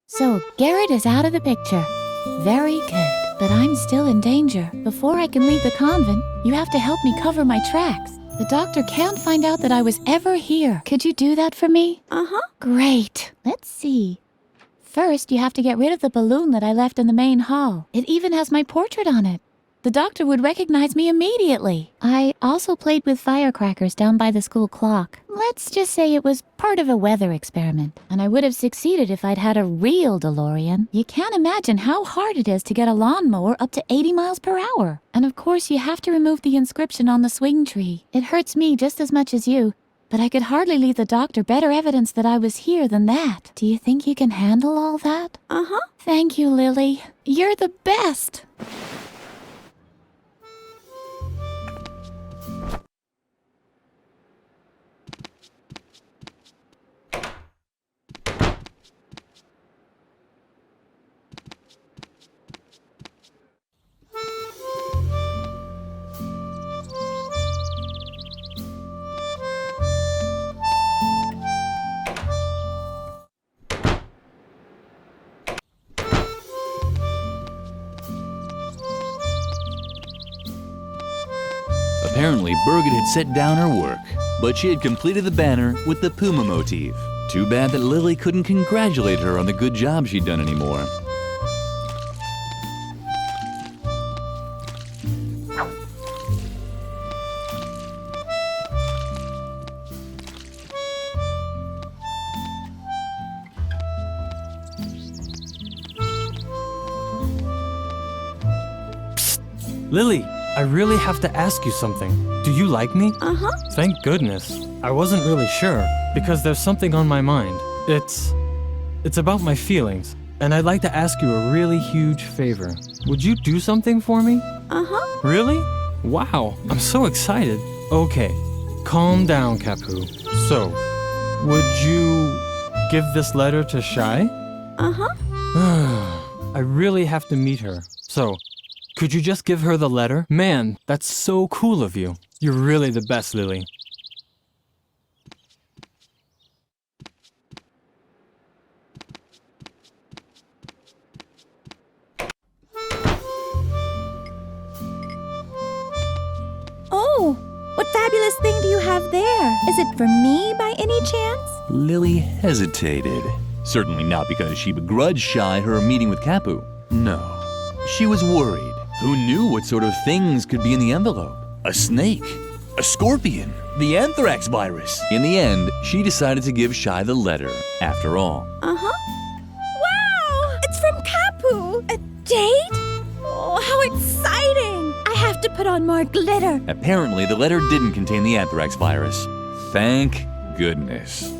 So Garrett is out of the picture. Very good. But I'm still in danger. Before I can leave the convent, you have to help me cover my tracks. The doctor can't find out that I was ever here. Could you do that for me? Uh-huh. Great. Let's see. First, you have to get rid of the balloon that I left in the main hall. It even has my portrait on it. The doctor would recognize me immediately. I also played with firecrackers down by the school clock. Let's just say it was part of a weather experiment, and I would have succeeded if I'd had a real DeLorean. You can't imagine how hard it is to get a lawnmower up to 80 miles per hour. And of course, you have to remove the inscription on the swing tree. It hurts me just as much as you, but I could hardly leave the doctor better evidence that I was here than that. Do you think you can handle all that? Uh-huh. Thank you, Lily. You're the best. Apparently, Birgit had set down her work, but she had completed the banner with the puma motif. Too bad that Lily couldn't congratulate her on the good job she'd done anymore. Lily, I really have to ask you something. Do you like me? Uh-huh. Thank goodness. I wasn't really sure, because there's something on my mind. It's about my feelings, and I'd like to ask you a really huge favor. Would you do something for me? Uh-huh. Really? Wow, I'm so excited. Okay, calm down, Capu. So, would you give this letter to Shai? Uh-huh. I really have to meet her. So, could you just give her the letter? Man, that's so cool of you. You're really the best, Lily. Oh, what fabulous thing do you have there? Is it for me by any chance? Lily hesitated. Certainly not because she begrudged Shai her meeting with Capu. No, she was worried. Who knew what sort of things could be in the envelope? A snake? A scorpion? The anthrax virus? In the end, she decided to give Shai the letter, after all. Uh-huh. Wow! It's from Capu! A date? Oh, how exciting! I have to put on more glitter. Apparently, the letter didn't contain the anthrax virus. Thank goodness.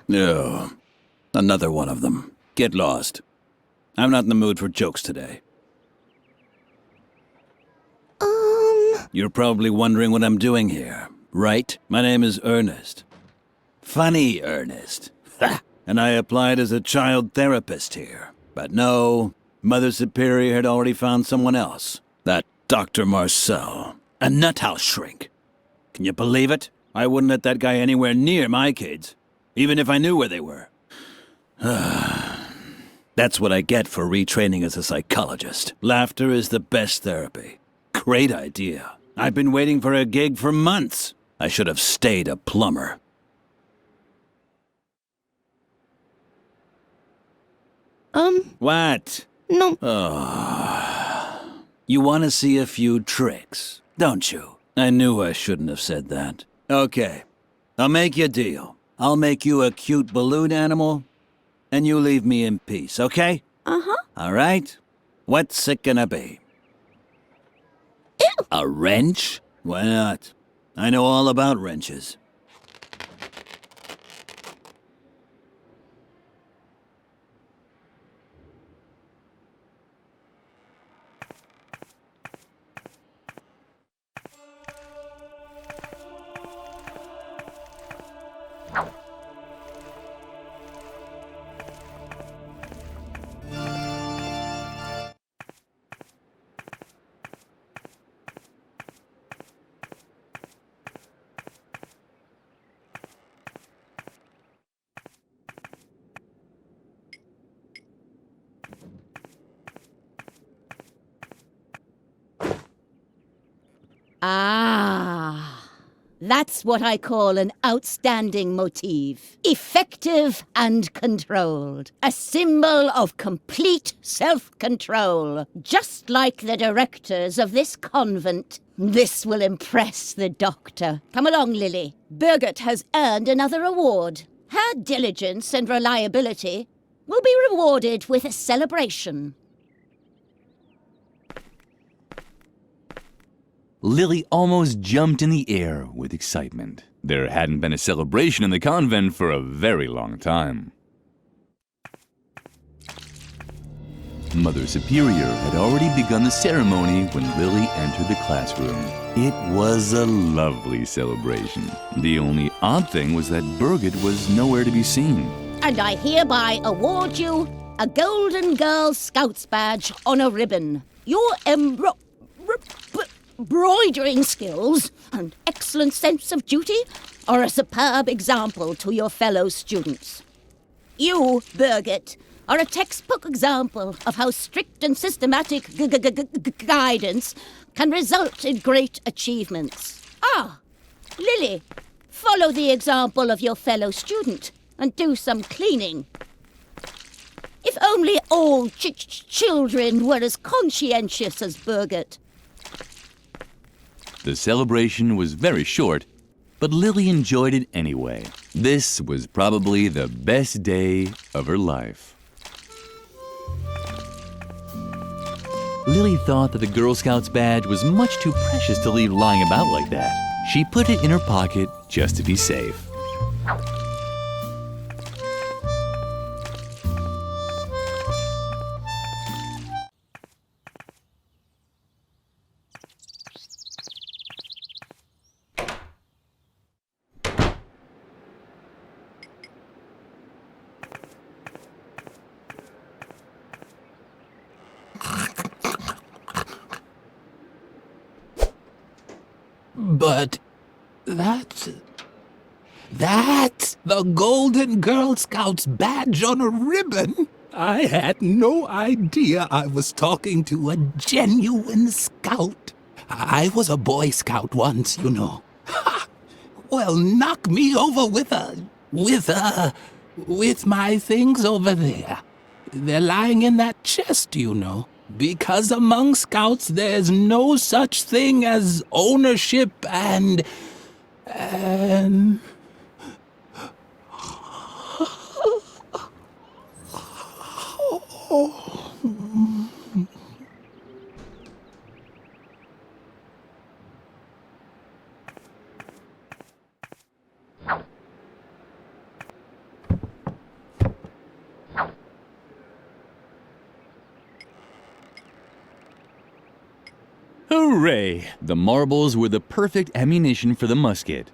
No, another one of them. Get lost. I'm not in the mood for jokes today. You're probably wondering what I'm doing here, right? My name is Ernest. Funny Ernest. Ha! And I applied as a child therapist here. But no, Mother Superior had already found someone else. That Dr. Marcel. A nuthouse shrink. Can you believe it? I wouldn't let that guy anywhere near my kids, even if I knew where they were. That's what I get for retraining as a psychologist. Laughter is the best therapy. Great idea. I've been waiting for a gig for months. I should have stayed a plumber. What? No. You want to see a few tricks, don't you? I knew I shouldn't have said that. Okay, I'll make you a deal. I'll make you a cute balloon animal, and you leave me in peace, okay? Uh-huh. All right? What's it gonna be? Ew. A wrench? Why not? I know all about wrenches. That's what I call an outstanding motif. Effective and controlled. A symbol of complete self-control. Just like the directors of this convent. This will impress the doctor. Come along, Lily. Birgit has earned another award. Her diligence and reliability will be rewarded with a celebration. Lily almost jumped in the air with excitement. There hadn't been a celebration in the convent for a very long time. Mother Superior had already begun the ceremony when Lily entered the classroom. It was a lovely celebration. The only odd thing was that Birgit was nowhere to be seen. And I hereby award you a Golden Girl Scouts badge on a ribbon. Your embroidering skills and excellent sense of duty are a superb example to your fellow students. You, Birgit, are a textbook example of how strict and systematic guidance can result in great achievements. Ah, Lily, follow the example of your fellow student and do some cleaning. If only all children were as conscientious as Birgit. The celebration was very short, but Lily enjoyed it anyway. This was probably the best day of her life. Lily thought that the Girl Scouts badge was much too precious to leave lying about like that. She put it in her pocket just to be safe. But that's the Golden Girl Scouts badge on a ribbon. I had no idea I was talking to a genuine scout. I was a Boy Scout once, you know. Ha! Well, knock me over with my things over there. They're lying in that chest, you know. Because among scouts, there's no such thing as ownership and... Hooray! The marbles were the perfect ammunition for the musket.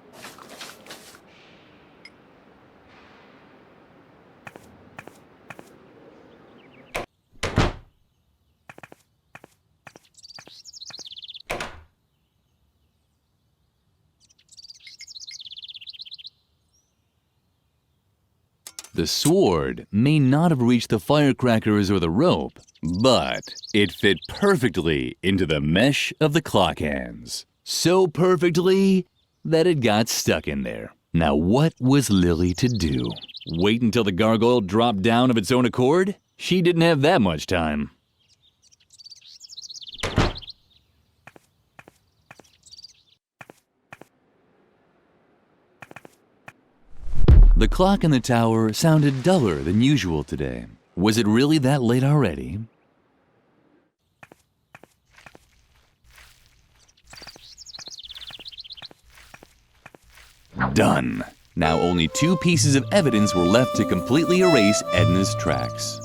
The sword may not have reached the firecrackers or the rope, but it fit perfectly into the mesh of the clock hands. So perfectly that it got stuck in there. Now what was Lily to do? Wait until the gargoyle dropped down of its own accord? She didn't have that much time. The clock in the tower sounded duller than usual today. Was it really that late already? Done. Now only 2 pieces of evidence were left to completely erase Edna's tracks.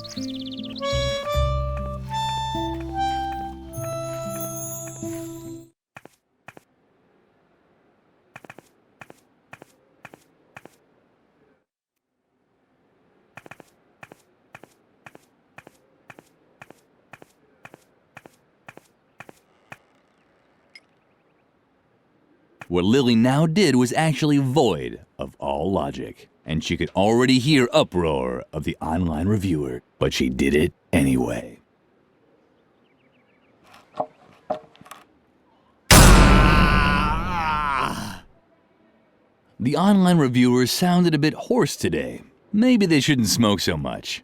What Lily now did was actually void of all logic, and she could already hear uproar of the online reviewer, but she did it anyway. The online reviewers sounded a bit hoarse today. Maybe they shouldn't smoke so much.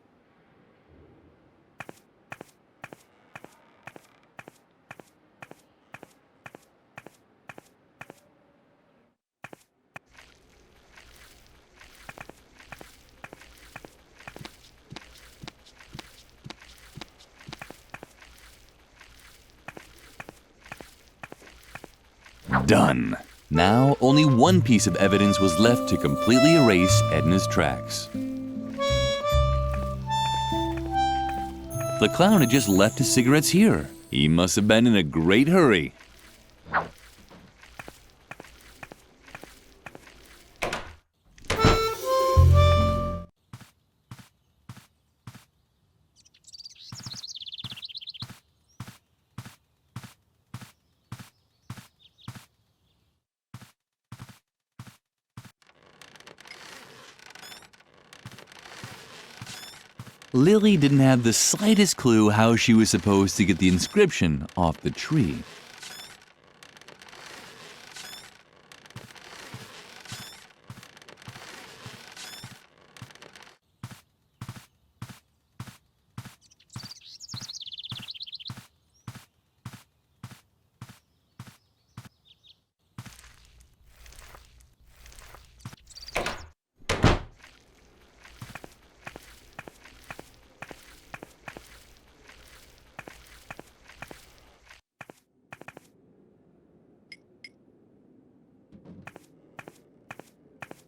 Done. Now, only one piece of evidence was left to completely erase Edna's tracks. The clown had just left his cigarettes here. He must have been in a great hurry. Lily didn't have the slightest clue how she was supposed to get the inscription off the tree.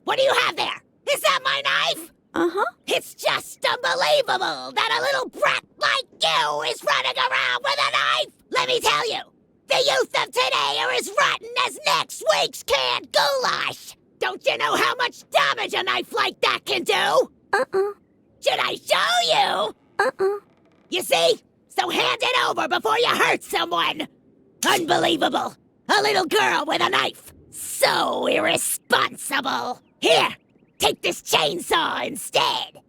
What do you have there? Is that my knife? Uh-huh. It's just unbelievable that a little brat like you is running around with a knife. Let me tell you, the youth of today are as rotten as next week's canned goulash. Don't you know how much damage a knife like that can do? Uh-uh. Should I show you? Uh-uh. You see? So hand it over before you hurt someone. Unbelievable. A little girl with a knife. So irresponsible. Here, take this chainsaw instead.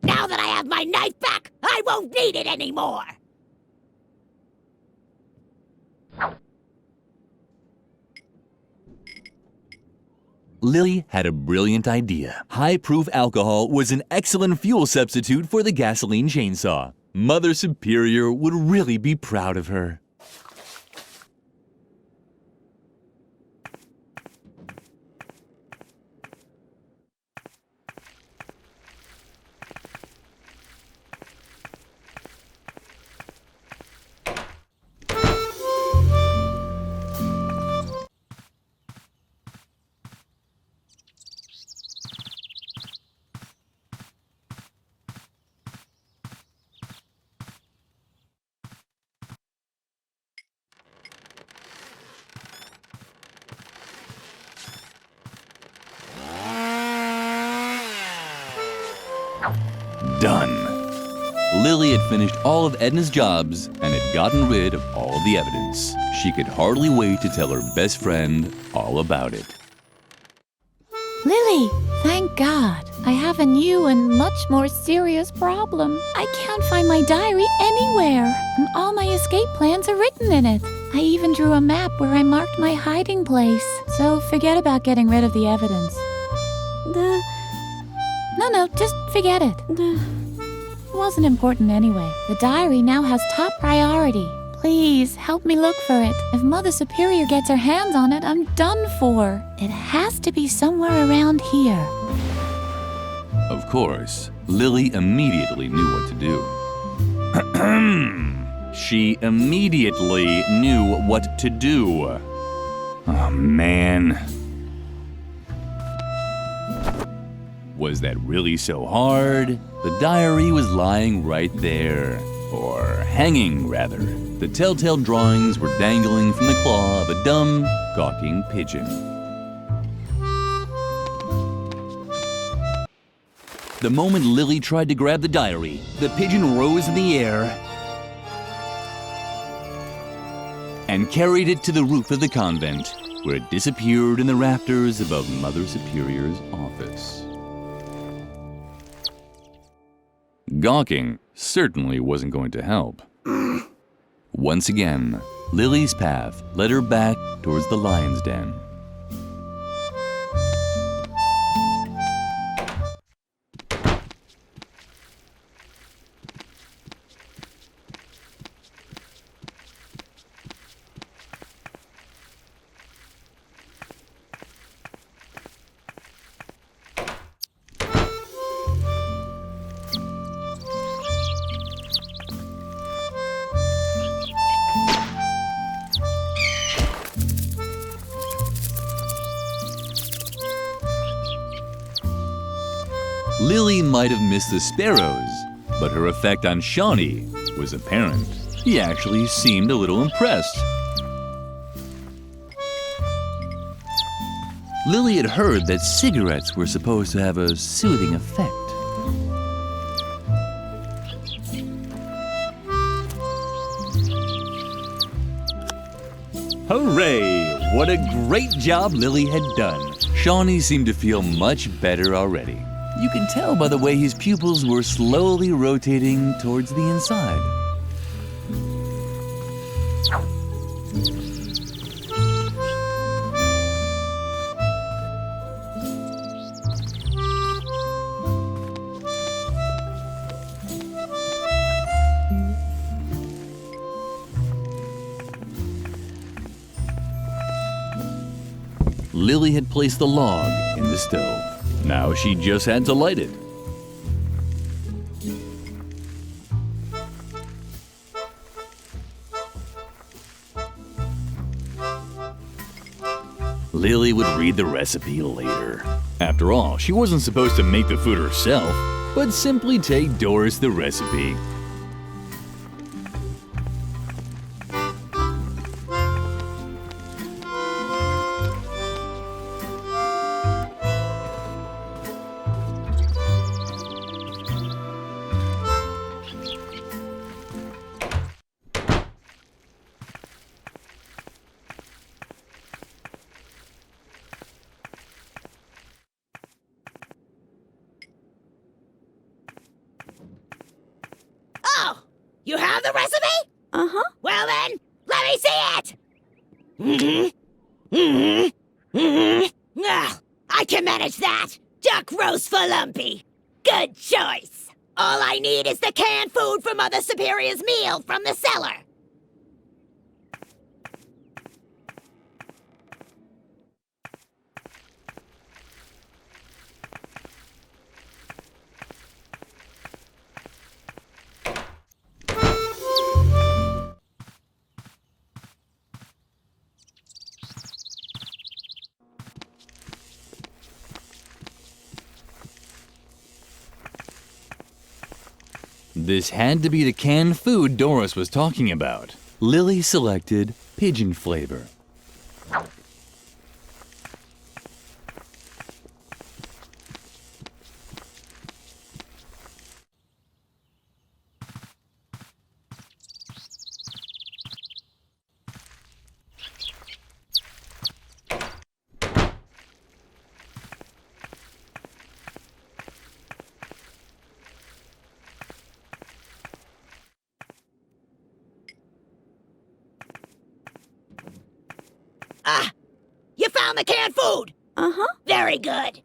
Now that I have my knife back, I won't need it anymore. Lily had a brilliant idea. High-proof alcohol was an excellent fuel substitute for the gasoline chainsaw. Mother Superior would really be proud of her. Done. Lily had finished all of Edna's jobs and had gotten rid of all the evidence. She could hardly wait to tell her best friend all about it. Lily, thank God. I have a new and much more serious problem. I can't find my diary anywhere, and all my escape plans are written in it. I even drew a map where I marked my hiding place. So forget about getting rid of the evidence. No, just forget it. It wasn't important anyway. The diary now has top priority. Please, help me look for it. If Mother Superior gets her hands on it, I'm done for. It has to be somewhere around here. Of course, Lily immediately knew what to do. She immediately knew what to do. Oh, man. Was that really so hard? The diary was lying right there. Or hanging, rather. The telltale drawings were dangling from the claw of a dumb, gawking pigeon. The moment Lily tried to grab the diary, the pigeon rose in the air and carried it to the roof of the convent, where it disappeared in the rafters above Mother Superior's office. Gawking certainly wasn't going to help. Once again, Lily's path led her back towards the lion's den. might have missed the sparrows, but her effect on Shawnee was apparent. He actually seemed a little impressed. Lily had heard that cigarettes were supposed to have a soothing effect. Hooray! What a great job Lily had done. Shawnee seemed to feel much better already. You can tell by the way his pupils were slowly rotating towards the inside. Lily had placed the log in the stove. Now she just had to light it. Lily would read the recipe later. After all, she wasn't supposed to make the food herself, but simply take Doris the recipe. Oh, you have the recipe? Uh-huh. Well then, let me see it! I can manage that! Duck roast for Lumpy! Good choice! All I need is the canned food for Mother Superior's meal from the cellar. This had to be the canned food Doris was talking about. Lily selected pigeon flavor. Ah! You found the canned food! Uh-huh. Very good.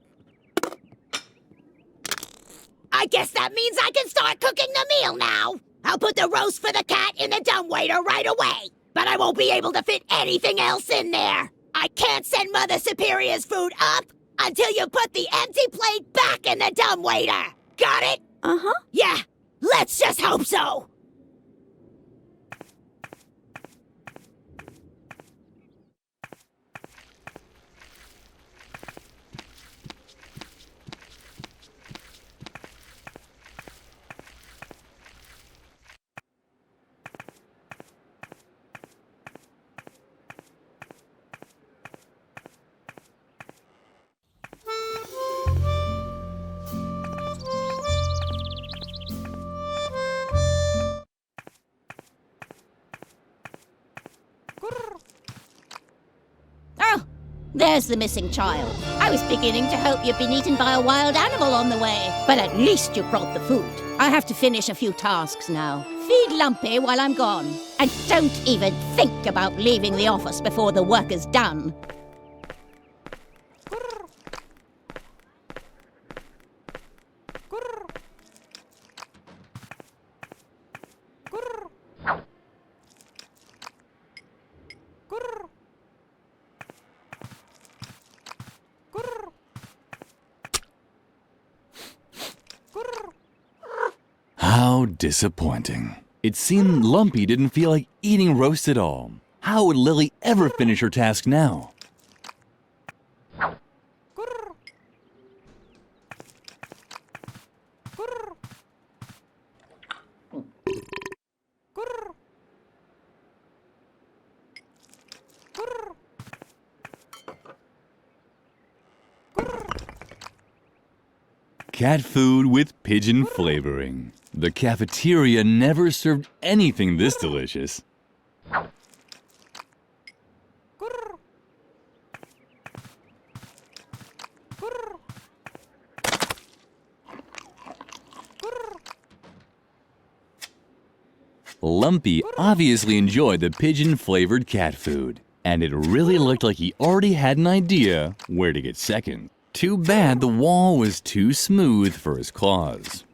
I guess that means I can start cooking the meal now. I'll put the roast for the cat in the dumbwaiter right away. But I won't be able to fit anything else in there. I can't send Mother Superior's food up until you put the empty plate back in the dumbwaiter. Got it? Uh-huh. Yeah, let's just hope so. Oh, there's the missing child. I was beginning to hope you'd been eaten by a wild animal on the way. But at least you brought the food. I have to finish a few tasks now. Feed Lumpy while I'm gone. And don't even think about leaving the office before the work is done. How disappointing. It seemed Lumpy didn't feel like eating roast at all. How would Lily ever finish her task now? Cat food with pigeon flavoring. The cafeteria never served anything this delicious. Lumpy obviously enjoyed the pigeon-flavored cat food, and it really looked like he already had an idea where to get second. Too bad the wall was too smooth for his claws.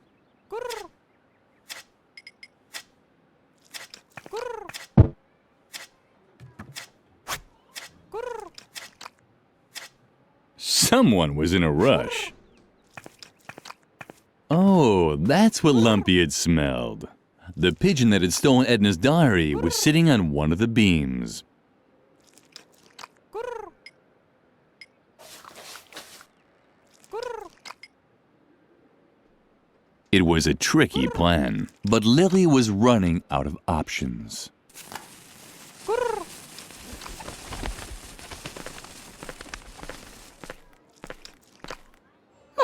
Someone was in a rush. Oh, that's what Lumpy had smelled. The pigeon that had stolen Edna's diary was sitting on one of the beams. It was a tricky plan, but Lily was running out of options.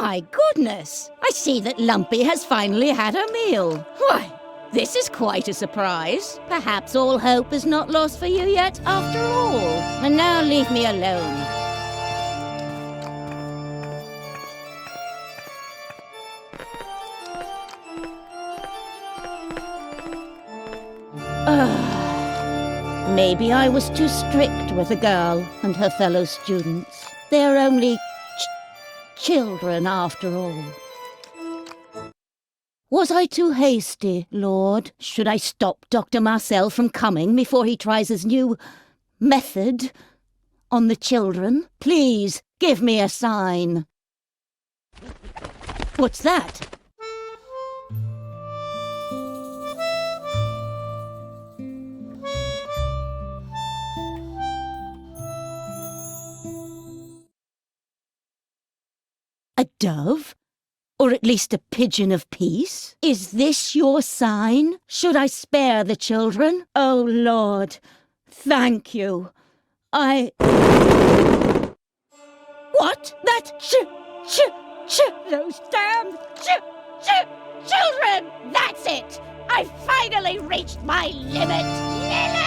My goodness! I see that Lumpy has finally had her meal. Why, this is quite a surprise. Perhaps all hope is not lost for you yet after all. And now leave me alone. Maybe I was too strict with the girl and her fellow students. They're only children after all. Was I too hasty, Lord? Should I stop Dr. Marcel from coming before he tries his new method on the children? Please, give me a sign. What's that? A dove? Or at least a pigeon of peace? Is this your sign? Should I spare the children? Oh, Lord, thank you. What? That those damn children! That's it! I finally reached my limit! Lily!